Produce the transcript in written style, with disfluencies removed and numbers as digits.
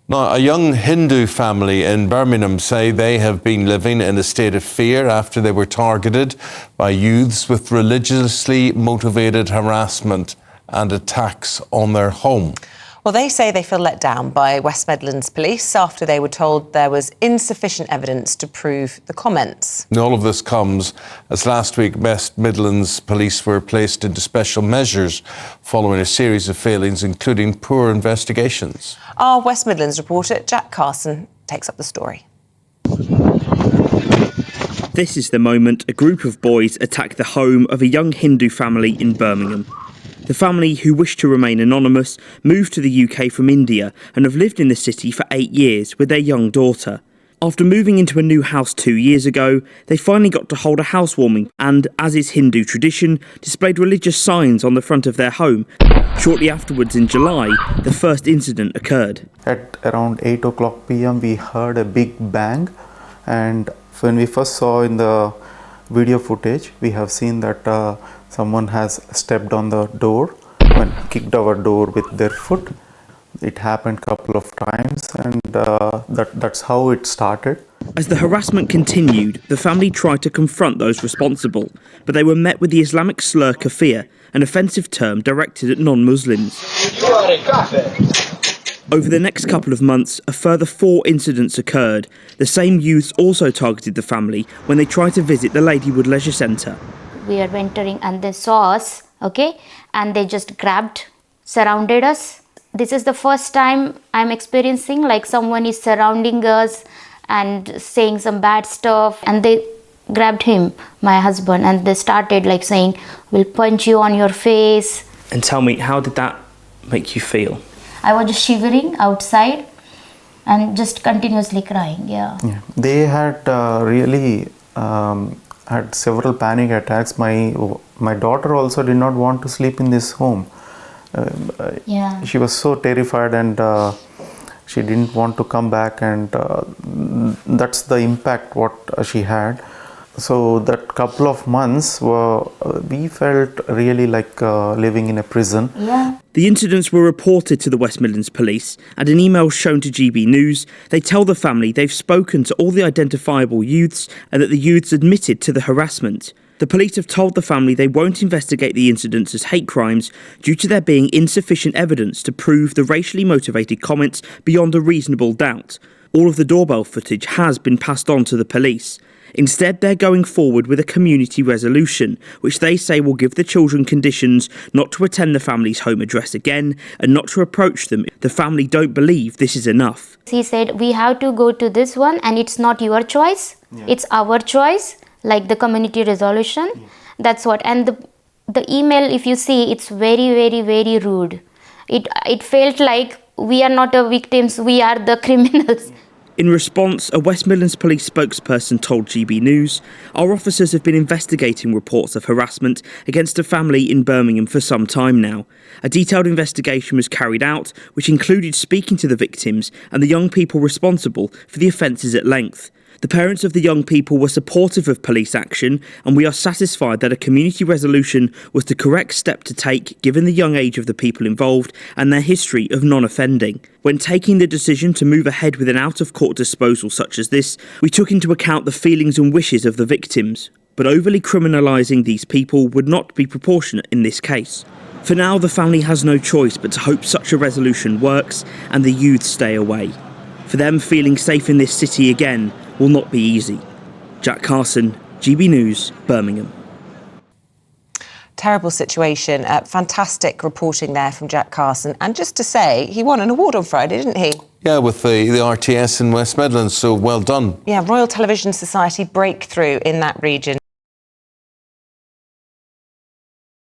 Now, a young Hindu family in Birmingham say they have been living in a state of fear after they were targeted by youths with religiously motivated harassment and attacks on their home. Well, they say they feel let down by West Midlands Police after they were told there was insufficient evidence to prove the comments. And all of this comes as last week West Midlands Police were placed into special measures following a series of failings, including poor investigations. Our West Midlands reporter, Jack Carson, takes up the story. This is the moment a group of boys attack the home of a young Hindu family in Birmingham. The family, who wish to remain anonymous, moved to the UK from India and have lived in the city for 8 years with their young daughter. After moving into a new house 2 years ago, they finally got to hold a housewarming and, as is Hindu tradition, displayed religious signs on the front of their home. Shortly afterwards, in July, the first incident occurred. At around 8 o'clock p.m. we heard a big bang, and when we first saw in the video footage, we have seen that someone has stepped on the door and kicked our door with their foot. It happened a couple of times, and that's how it started. As the harassment continued, the family tried to confront those responsible, but they were met with the Islamic slur kafir, an offensive term directed at non-Muslims. You are a kafir. Over the next couple of months, a further 4 incidents occurred. The same youths also targeted the family when they tried to visit the Ladywood Leisure Centre. We were entering and they saw us, okay, and they just grabbed, surrounded us. This is the first time I'm experiencing like someone is surrounding us and saying some bad stuff, and they grabbed him, my husband, and they started like saying, "We'll punch you on your face." And tell me, how did that make you feel? I was just shivering outside and just continuously crying, yeah. They had really had several panic attacks. My daughter also did not want to sleep in this home. She was so terrified, and she didn't want to come back, and that's the impact what she had. So that couple of months we felt really like living in a prison. Yeah. The incidents were reported to the West Midlands Police, and in emails shown to GB News, they tell the family they've spoken to all the identifiable youths and that the youths admitted to the harassment. The police have told the family they won't investigate the incidents as hate crimes due to there being insufficient evidence to prove the racially motivated comments beyond a reasonable doubt. All of the doorbell footage has been passed on to the police. Instead, they're going forward with a community resolution, which they say will give the children conditions not to attend the family's home address again and not to approach them. The family don't believe this is enough. He said, we have to go to this one, and it's not your choice, it's our choice, like the community resolution. That's what. And the email, if you see, it's very, very, very rude. It felt like we are not the victims, we are the criminals. In response, a West Midlands Police spokesperson told GB News, "Our officers have been investigating reports of harassment against a family in Birmingham for some time now. A detailed investigation was carried out, which included speaking to the victims and the young people responsible for the offences at length. The parents of the young people were supportive of police action, and we are satisfied that a community resolution was the correct step to take given the young age of the people involved and their history of non-offending. When taking the decision to move ahead with an out-of-court disposal such as this, we took into account the feelings and wishes of the victims, but overly criminalising these people would not be proportionate in this case. For now, the family has no choice but to hope such a resolution works and the youths stay away. For them, feeling safe in this city again will not be easy." Jack Carson, GB News, Birmingham. Terrible situation. Fantastic reporting there from Jack Carson. And just to say, he won an award on Friday, didn't he? Yeah, with the RTS in West Midlands, so well done. Yeah, Royal Television Society breakthrough in that region.